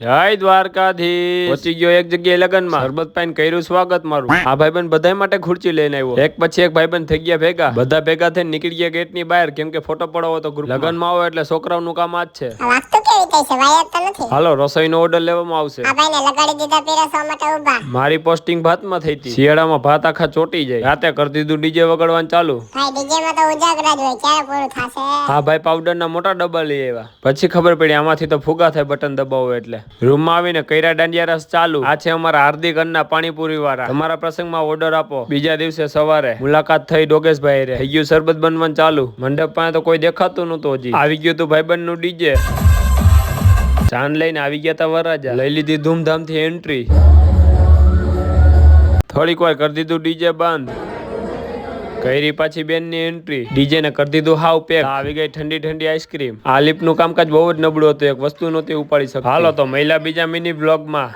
જય દ્વારકાધીશ પહોંચી ગયો એક જગ્યાએ લગનમાં શરબત પાઈને કર્યું સ્વાગત મારું આ ભાઈબંધ બધા માટે ખુરચી લઈને આવ્યો એક પછી એક ભાઈબંધ થઈ ગયા ભેગા બધા ભેગા થઈને નીકળી ગયા ગેટ ની બહાર કેમ કે ફોટો પડાવો તો લગનમાં આવો એટલે છોકરાઓનું કામ આ જ છે હાલો રસોઈનો ઓર્ડર લેવામાં આવશે મારી પોસ્ટિંગ ભાતમાં થઈ હતી શિયાળામાં ભાત આખા ચોટી જાય રાતે કરી દીધું ડીજે વગાડવાનું ચાલુ હા ભાઈ પાવડર ના મોટા ડબ્બા લઈ આવ્યા પછી ખબર પડી આમાંથી તો ફુગા થાય બટન દબાવો એટલે રૂમમાં આવીને કૈરા દાંડિયા રસ ચાલુ આ છે અમારા હાર્દિક અન્ના પાણીપુરી વાળા તમારા પ્રસંગમાં ઓર્ડર આપો બીજા દિવસે સવારે મુલાકાત થઈ ડોગેશભાઈ રે થઈ ગયું શરબત બનવાનું ચાલુ મંડપ પાસે તો કોઈ દેખાતું નતું હજી આવી ગયું તું ભાઈબંધ નું ડીજે ચાંદ લઈને આવી ગયા તા વરાજા લઈ લીધી ધૂમધામથી એન્ટ્રી થોડીક વાર કરી દીધું ડીજે બંધ કઈરી પાછી બેન ની એન્ટ્રી ડીજે ને કરી દીધું હાવ પેક આવી ગઈ ઠંડી ઠંડી આઈસ્ક્રીમ આ લિફ્ટ નું કામકાજ બહુ જ નબળું હતું એક વસ્તુ નહોતી ઉપાડી શકતી હાલો તો મહિલા બીજા મિની બ્લોગ માં